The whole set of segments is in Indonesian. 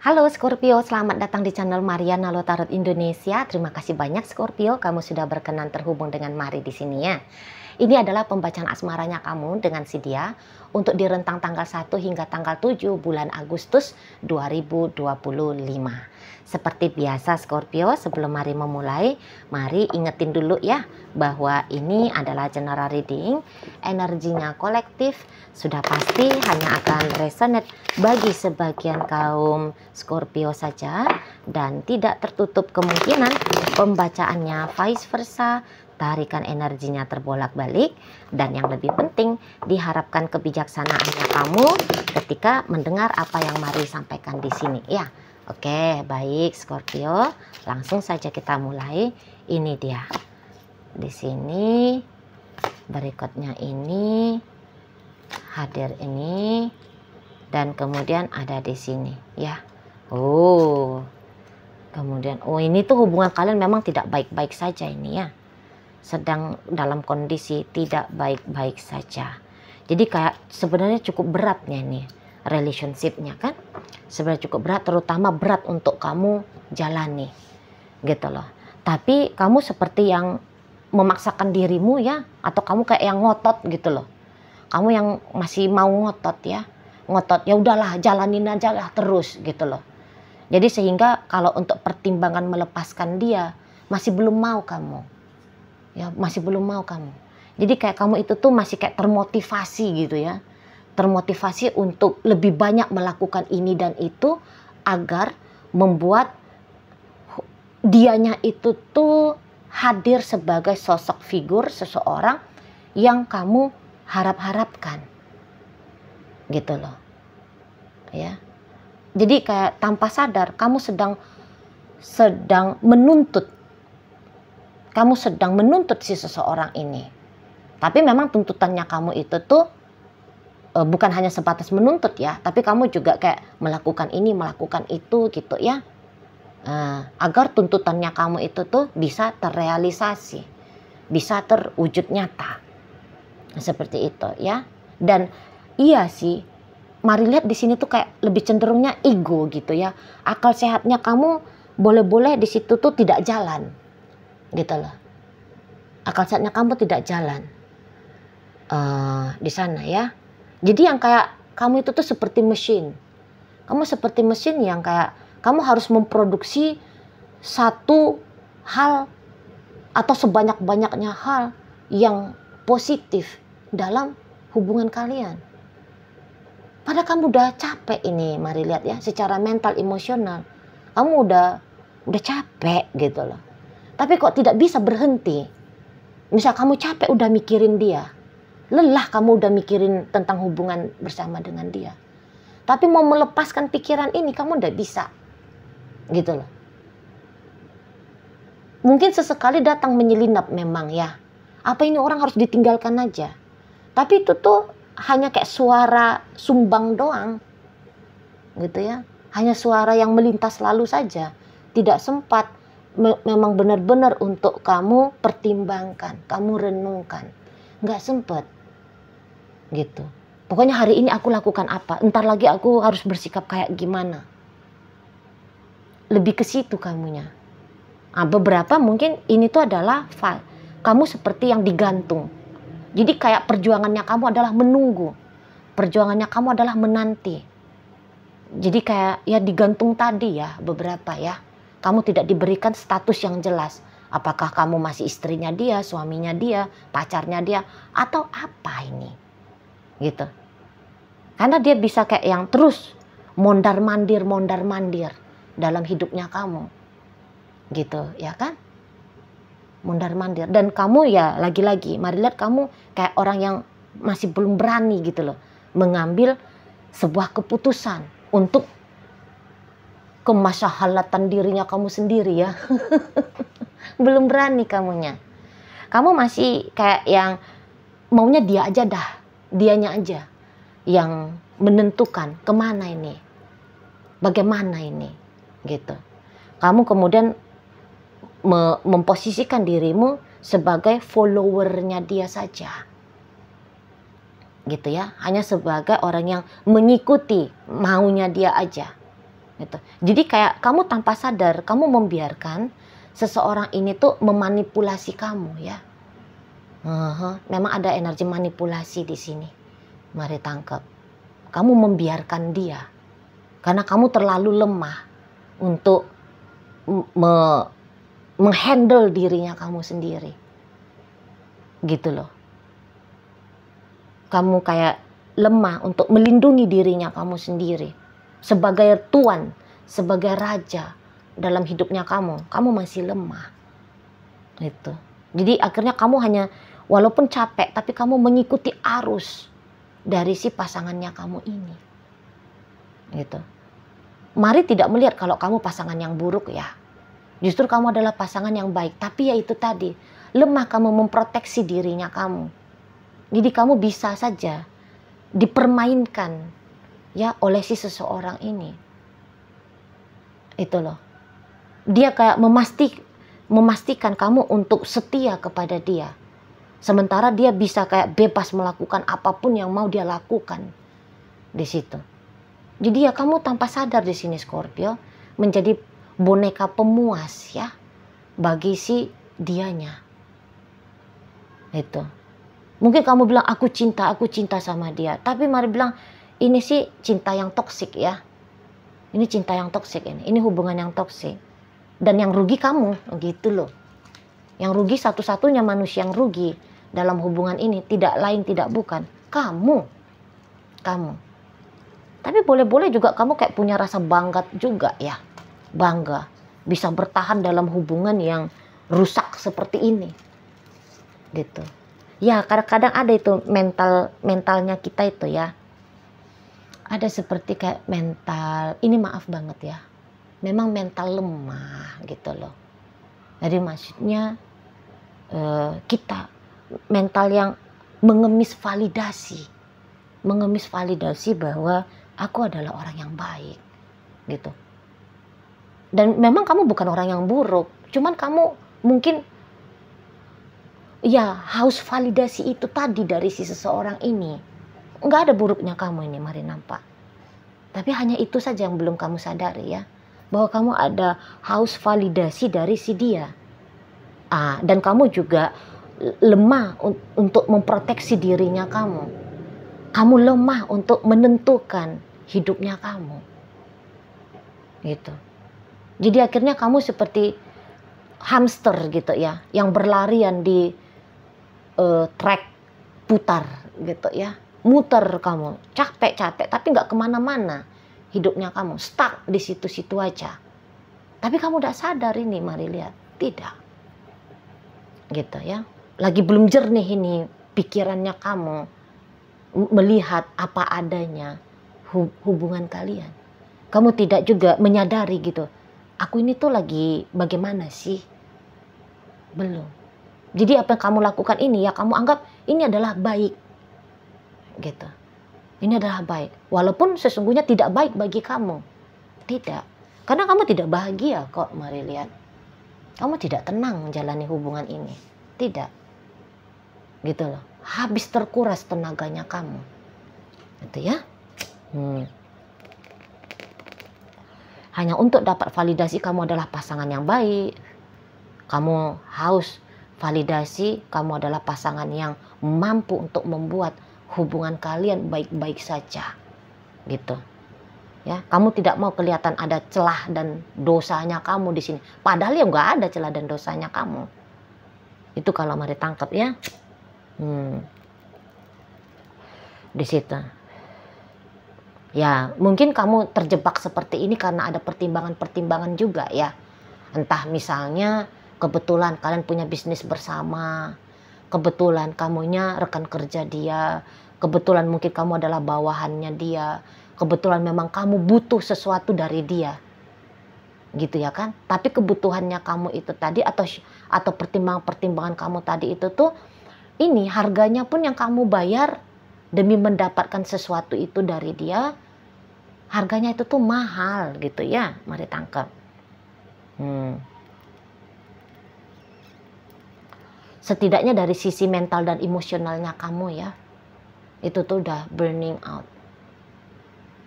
Halo Scorpio, selamat datang di channel Maria Nalo Tarot Indonesia. Terima kasih banyak Scorpio, kamu sudah berkenan terhubung dengan Mari di sini ya. Ini adalah pembacaan asmaranya kamu dengan si dia untuk di rentang tanggal 1 hingga tanggal 7 bulan Agustus 2025. Seperti biasa Scorpio, sebelum Mari memulai, Mari ingetin dulu ya bahwa ini adalah general reading, energinya kolektif, sudah pasti hanya akan resonate bagi sebagian kaum Scorpio saja dan tidak tertutup kemungkinan pembacaannya vice versa, tarikan energinya terbolak-balik, dan yang lebih penting diharapkan kebijaksanaannya kamu ketika mendengar apa yang Mari sampaikan di sini ya. Oke, baik Scorpio, langsung saja kita mulai. Ini dia. Di sini berikutnya ini hadir ini dan kemudian ada di sini ya. Kemudian ini tuh hubungan kalian memang tidak baik-baik saja ini ya. Sedang dalam kondisi tidak baik-baik saja. Jadi kayak sebenarnya cukup beratnya nih relationship-nya kan. Sebenarnya cukup berat, terutama berat untuk kamu jalani gitu loh. Tapi kamu seperti yang memaksakan dirimu ya, atau kamu kayak yang ngotot gitu loh. Kamu yang masih mau ngotot ya. Ngotot, ya udahlah jalanin aja lah terus gitu loh. Jadi sehingga kalau untuk pertimbangan melepaskan dia masih belum mau kamu. Ya, masih belum mau kamu. Jadi kayak kamu itu tuh masih kayak termotivasi gitu ya. Termotivasi untuk lebih banyak melakukan ini dan itu agar membuat dianya itu tuh hadir sebagai sosok figur seseorang yang kamu harap-harapkan. Gitu loh. Ya. Jadi kayak tanpa sadar kamu sedang menuntut. Kamu sedang menuntut si seseorang ini. Tapi memang tuntutannya kamu itu tuh bukan hanya sebatas menuntut ya, tapi kamu juga kayak melakukan ini, melakukan itu gitu ya. Agar tuntutannya kamu itu tuh bisa terrealisasi, bisa terwujud nyata. Seperti itu ya. Dan iya sih, Mari lihat di sini tuh kayak lebih cenderungnya ego gitu ya. Akal sehatnya kamu boleh-boleh di situ tuh tidak jalan. Gitu loh. Akal sehatnya kamu tidak jalan. Di sana ya. Jadi yang kayak kamu itu tuh seperti mesin. Kamu seperti mesin yang kayak kamu harus memproduksi satu hal atau sebanyak-banyaknya hal yang positif dalam hubungan kalian. Padahal kamu udah capek ini, Mari lihat ya, secara mental, emosional. Kamu udah capek gitu loh. Tapi kok tidak bisa berhenti. Misal kamu capek udah mikirin dia. Lelah kamu udah mikirin tentang hubungan bersama dengan dia. Tapi mau melepaskan pikiran ini kamu udah bisa. Gitu loh. Mungkin sesekali datang menyelinap memang ya. Apa ini orang harus ditinggalkan aja. Tapi itu tuh hanya kayak suara sumbang doang. Gitu ya. Hanya suara yang melintas lalu saja. Tidak sempat memang benar-benar untuk kamu pertimbangkan. Kamu renungkan. Nggak sempat. Gitu. Pokoknya hari ini aku lakukan apa, entar lagi aku harus bersikap kayak gimana. Lebih ke situ kamunya. Beberapa mungkin ini tuh adalah kamu seperti yang digantung. Jadi kayak perjuangannya kamu adalah menunggu. Perjuangannya kamu adalah menanti. Jadi kayak ya digantung tadi ya beberapa ya. Kamu tidak diberikan status yang jelas. Apakah kamu masih istrinya dia, suaminya dia, pacarnya dia, atau apa ini? Gitu. Karena dia bisa kayak yang terus mondar-mandir dalam hidupnya kamu. Gitu, ya kan? Mondar-mandir. Dan kamu ya lagi-lagi, Mari lihat kamu kayak orang yang masih belum berani gitu loh. Mengambil sebuah keputusan untuk kemaslahatan dirinya kamu sendiri ya. Belum berani kamunya. Kamu masih kayak yang maunya dia aja dah. Dianya aja yang menentukan kemana ini, bagaimana ini, gitu. Kamu kemudian memposisikan dirimu sebagai followernya dia saja, gitu ya. Hanya sebagai orang yang mengikuti maunya dia aja, Gitu. Jadi kayak kamu tanpa sadar, kamu membiarkan seseorang ini tuh memanipulasi kamu ya. Memang ada energi manipulasi di sini. Mari tangkap. Kamu membiarkan dia. Karena kamu terlalu lemah untuk menghandle dirinya kamu sendiri. Gitu loh. Kamu kayak lemah untuk melindungi dirinya kamu sendiri. Sebagai tuan, sebagai raja dalam hidupnya kamu masih lemah. Gitu. Jadi akhirnya kamu hanya, walaupun capek, tapi kamu mengikuti arus dari si pasangannya kamu ini. Gitu. Mari tidak melihat kalau kamu pasangan yang buruk ya. Justru kamu adalah pasangan yang baik. Tapi ya itu tadi, lemah kamu memproteksi dirinya kamu. Jadi kamu bisa saja dipermainkan ya oleh si seseorang ini. Itu loh. Dia kayak memastikan kamu untuk setia kepada dia. Sementara dia bisa kayak bebas melakukan apapun yang mau dia lakukan di situ. Jadi ya kamu tanpa sadar di sini Scorpio menjadi boneka pemuas ya bagi si dianya. Itu. Mungkin kamu bilang aku cinta sama dia. Tapi mari bilang ini sih cinta yang toksik ya. Ini cinta yang toksik ini. Ini hubungan yang toksik. Dan yang rugi kamu, gitu loh. Yang rugi satu-satunya manusia yang rugi dalam hubungan ini tidak lain tidak bukan kamu. Tapi boleh-boleh juga kamu kayak punya rasa bangga juga ya. Bangga bisa bertahan dalam hubungan yang rusak seperti ini. Gitu. Ya kadang-kadang ada itu mentalnya kita itu ya. Ada seperti kayak mental, ini maaf banget ya. Memang mental lemah gitu loh. Jadi maksudnya kita mental yang mengemis validasi bahwa aku adalah orang yang baik gitu. Dan memang kamu bukan orang yang buruk, cuman kamu mungkin ya haus validasi itu tadi dari si seseorang ini. Nggak ada buruknya kamu ini, mari nampak. Tapi hanya itu saja yang belum kamu sadari ya. Bahwa kamu ada haus validasi dari si dia. Dan kamu juga lemah untuk memproteksi dirinya kamu. Kamu lemah untuk menentukan hidupnya kamu. Gitu. Jadi akhirnya kamu seperti hamster gitu ya. Yang berlarian di track putar gitu ya. Muter kamu, capek tapi nggak kemana-mana hidupnya kamu, stuck di situ-situ aja. Tapi kamu udah sadar ini, mari lihat, tidak gitu ya, lagi belum jernih ini pikirannya kamu melihat apa adanya hubungan kalian. Kamu tidak juga menyadari gitu, aku ini tuh lagi bagaimana sih, belum. Jadi apa yang kamu lakukan ini ya kamu anggap ini adalah baik gitu. Ini adalah baik. Walaupun sesungguhnya tidak baik bagi kamu. Tidak. Karena kamu tidak bahagia kok, mari lihat. Kamu tidak tenang menjalani hubungan ini. Tidak. Gitu loh. Habis terkuras tenaganya kamu. Gitu ya. Hanya untuk dapat validasi kamu adalah pasangan yang baik. Kamu haus validasi kamu adalah pasangan yang mampu untuk membuat hubungan kalian baik-baik saja gitu ya. Kamu tidak mau kelihatan ada celah dan dosanya kamu di sini, padahal ya nggak ada celah dan dosanya kamu. Itu kalau mari tangkap ya. Di situ ya mungkin kamu terjebak seperti ini karena ada pertimbangan-pertimbangan juga ya. Entah misalnya kebetulan kalian punya bisnis bersama, kebetulan kamunya rekan kerja dia, kebetulan mungkin kamu adalah bawahannya dia, kebetulan memang kamu butuh sesuatu dari dia, gitu ya kan? Tapi kebutuhannya kamu itu tadi atau pertimbangan-pertimbangan kamu tadi itu tuh, ini harganya pun yang kamu bayar demi mendapatkan sesuatu itu dari dia, harganya itu tuh mahal gitu ya, mari tangkap. Setidaknya dari sisi mental dan emosionalnya kamu ya, itu tuh udah burning out.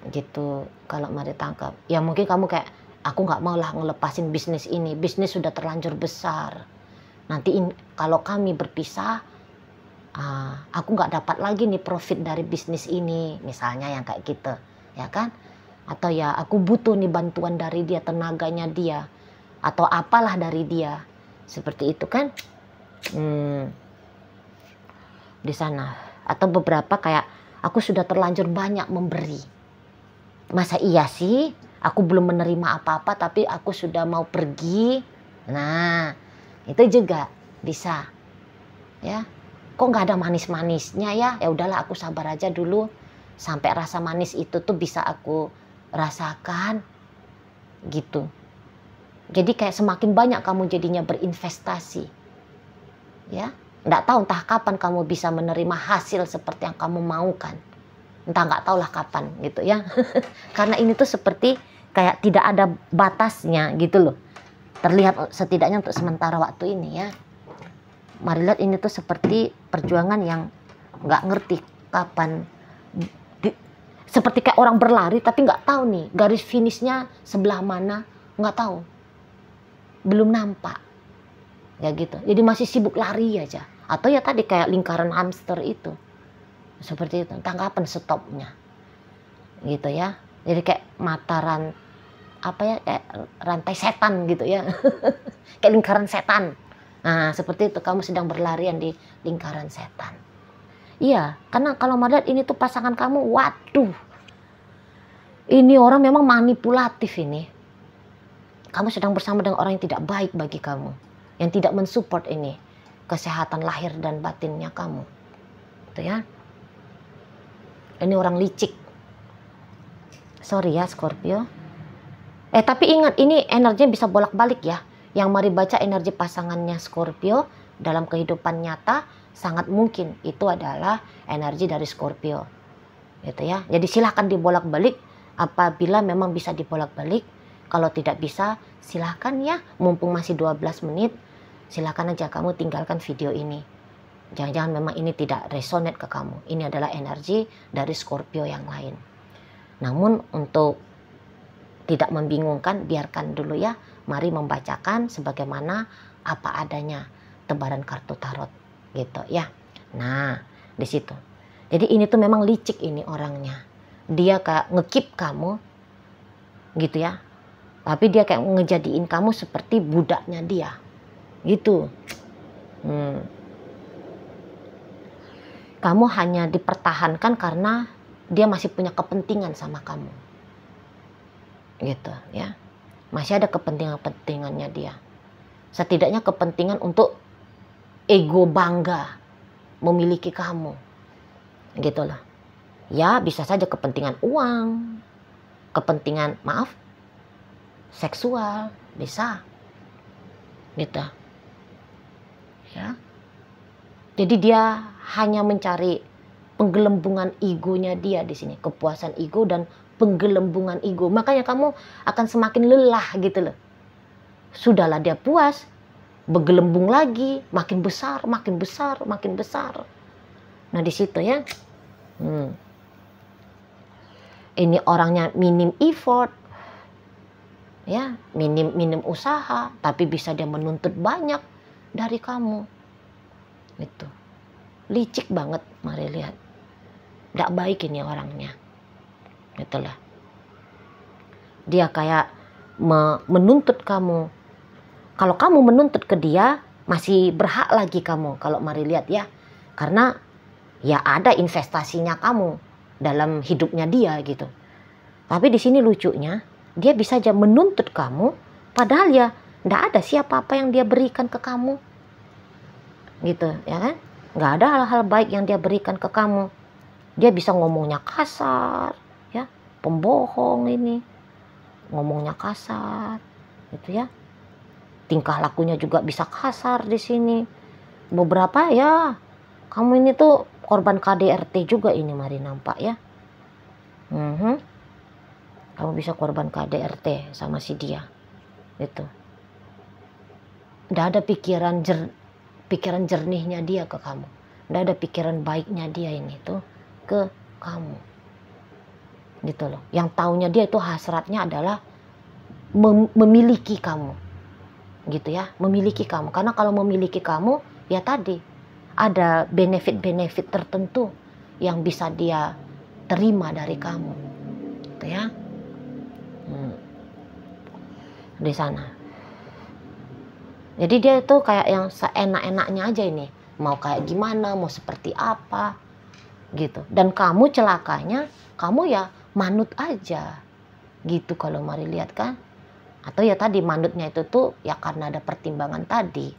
gitu. Kalau Mari tangkap, ya mungkin kamu kayak, aku nggak mau lah ngelepasin bisnis ini, bisnis sudah terlanjur besar, nanti kalau kami berpisah, aku nggak dapat lagi nih profit dari bisnis ini, misalnya yang kayak gitu, ya kan? Atau ya aku butuh nih bantuan dari dia, tenaganya dia, atau apalah dari dia, seperti itu kan? Di sana. Atau beberapa kayak, aku sudah terlanjur banyak memberi, masa iya sih aku belum menerima apa-apa tapi aku sudah mau pergi. Nah itu juga bisa ya. Kok nggak ada manis-manisnya ya? Ya udahlah, aku sabar aja dulu sampai rasa manis itu tuh bisa aku rasakan gitu. Jadi kayak semakin banyak kamu jadinya berinvestasi ya. Nggak tahu entah kapan kamu bisa menerima hasil seperti yang kamu mau kan. Entah, nggak tahu lah kapan gitu ya. Karena ini tuh seperti kayak tidak ada batasnya gitu loh. Terlihat setidaknya untuk sementara waktu ini ya. Mari lihat, ini tuh seperti perjuangan yang nggak ngerti kapan. Seperti kayak orang berlari tapi nggak tahu nih garis finishnya sebelah mana, nggak tahu. Belum nampak. Ya gitu. Jadi masih sibuk lari aja. Atau ya tadi kayak lingkaran hamster itu. Seperti itu, entah kapan stopnya. Gitu ya. Jadi kayak kayak rantai setan gitu ya. Kayak lingkaran setan. Nah, seperti itu, kamu sedang berlarian di lingkaran setan. Iya, karena kalau melihat ini tuh pasangan kamu, waduh. Ini orang memang manipulatif ini. Kamu sedang bersama dengan orang yang tidak baik bagi kamu. Yang tidak mensupport ini kesehatan lahir dan batinnya kamu. Gitu ya. Ini orang licik. Sorry ya Scorpio. Tapi ingat, ini energinya bisa bolak-balik ya. Yang mari baca energi pasangannya Scorpio dalam kehidupan nyata, sangat mungkin itu adalah energi dari Scorpio. Gitu ya. Jadi silahkan dibolak-balik apabila memang bisa dibolak-balik. Kalau tidak bisa, silahkan ya, mumpung masih 12 menit, silahkan aja kamu tinggalkan video ini. Jangan-jangan memang ini tidak resonate ke kamu. Ini adalah energi dari Scorpio yang lain. Namun untuk tidak membingungkan, biarkan dulu ya. Mari membacakan sebagaimana apa adanya tebaran kartu tarot gitu ya. Nah, di situ. Jadi ini tuh memang licik ini orangnya. Dia kayak ngekip kamu gitu ya. Tapi dia kayak ngejadiin kamu seperti budaknya dia. Gitu. Kamu hanya dipertahankan karena dia masih punya kepentingan sama kamu. Gitu ya. Masih ada kepentingannya dia. Setidaknya kepentingan untuk ego bangga memiliki kamu. Gitu lah. Ya, bisa saja kepentingan uang, kepentingan seksual, bisa. Gitu. Ya. Jadi dia hanya mencari penggelembungan egonya dia di sini, kepuasan ego dan penggelembungan ego. Makanya kamu akan semakin lelah gitu loh. Sudahlah dia puas, bergelembung lagi, makin besar, makin besar, makin besar. Nah di situ ya. Ini orangnya minim effort. Ya, minim usaha, tapi bisa dia menuntut banyak dari kamu. Gitu. Licik banget, mari lihat. Nggak baik ini orangnya. Itulah. Dia kayak menuntut kamu. Kalau kamu menuntut ke dia, masih berhak lagi kamu. Kalau mari lihat ya. Karena ya ada investasinya kamu dalam hidupnya dia gitu. Tapi di sini lucunya, dia bisa aja menuntut kamu, padahal ya nggak ada siapa-apa yang dia berikan ke kamu. Gitu ya kan. Nggak ada hal-hal baik yang dia berikan ke kamu. Dia bisa ngomongnya kasar ya, pembohong ini, ngomongnya kasar gitu ya, tingkah lakunya juga bisa kasar di sini. Beberapa ya, kamu ini tuh korban KDRT juga ini, mari nampak ya. Kamu bisa korban KDRT sama si dia itu. Nggak ada pikiran jernihnya dia ke kamu. Nggak ada pikiran baiknya dia ini tuh ke kamu. gitu loh. Yang taunya dia itu hasratnya adalah memiliki kamu, gitu ya, memiliki kamu. Karena kalau memiliki kamu, ya tadi ada benefit-benefit tertentu yang bisa dia terima dari kamu, gitu ya. Di sana. Jadi dia itu kayak yang seenak-enaknya aja ini, mau kayak gimana, mau seperti apa, gitu. Dan kamu celakanya, kamu ya manut aja, gitu kalau mari lihat kan. Atau ya tadi manutnya itu tuh ya karena ada pertimbangan tadi.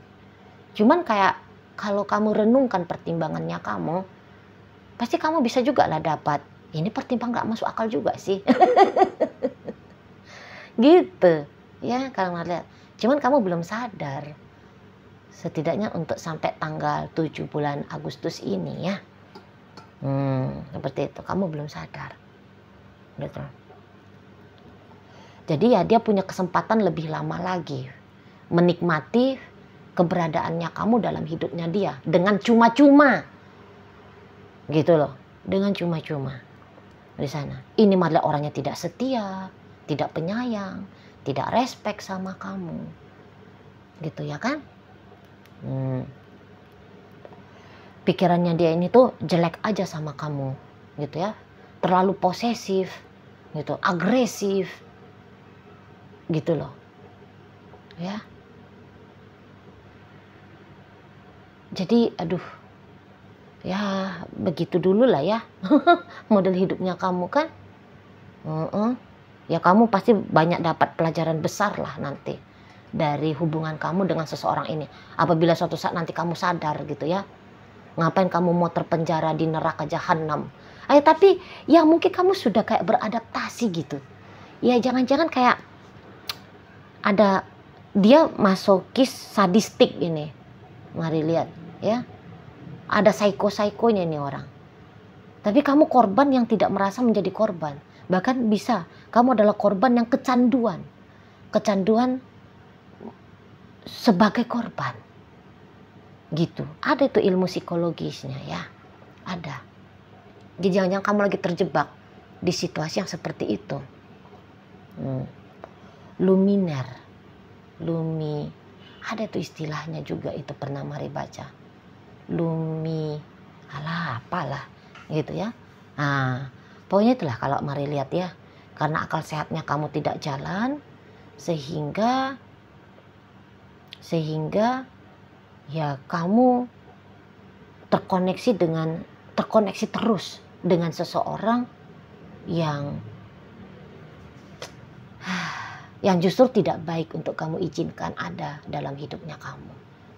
Cuman kayak kalau kamu renungkan pertimbangannya kamu, pasti kamu bisa juga lah dapat, ini pertimbangan gak masuk akal juga sih. Gitu ya kalau lihat. Cuman kamu belum sadar. Setidaknya untuk sampai tanggal 7 bulan Agustus ini ya. Seperti itu. Kamu belum sadar. Gitu. Jadi ya dia punya kesempatan lebih lama lagi menikmati keberadaannya kamu dalam hidupnya dia dengan cuma-cuma. Gitu loh. Dengan cuma-cuma. Di sana. Ini malah orangnya tidak setia, tidak penyayang, tidak respect sama kamu, gitu ya kan? Pikirannya dia ini tuh jelek aja sama kamu, gitu ya, terlalu posesif, gitu, agresif, gitu loh, ya. Jadi, aduh, ya begitu dulu lah ya, model hidupnya kamu kan. Ya kamu pasti banyak dapat pelajaran besar lah nanti dari hubungan kamu dengan seseorang ini. Apabila suatu saat nanti kamu sadar gitu ya, ngapain kamu mau terpenjara di neraka jahanam. Tapi ya mungkin kamu sudah kayak beradaptasi gitu. Ya jangan-jangan kayak ada dia masokis sadistik ini. Mari lihat ya. Ada psycho-psychonya ini orang. Tapi kamu korban yang tidak merasa menjadi korban. Bahkan bisa kamu adalah korban yang kecanduan. Kecanduan sebagai korban. Gitu. Ada itu ilmu psikologisnya ya. Ada. Jadi jangan-jangan kamu lagi terjebak di situasi yang seperti itu. Luminer. Ada itu istilahnya juga itu pernah mari baca. Apalah gitu ya. Nah, pokoknya itulah kalau mari lihat ya. Karena akal sehatnya kamu tidak jalan, sehingga ya kamu terkoneksi terus dengan seseorang yang justru tidak baik untuk kamu izinkan ada dalam hidupnya kamu,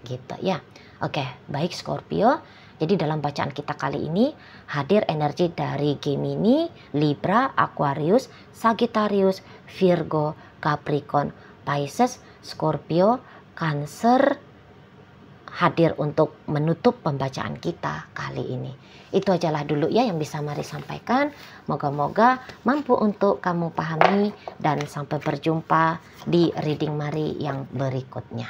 gitu ya. Oke, baik Scorpio. Jadi dalam bacaan kita kali ini hadir energi dari Gemini, Libra, Aquarius, Sagittarius, Virgo, Capricorn, Pisces, Scorpio, Cancer hadir untuk menutup pembacaan kita kali ini. Itu ajalah dulu ya yang bisa mari sampaikan. Moga-moga mampu untuk kamu pahami dan sampai berjumpa di reading Mari yang berikutnya.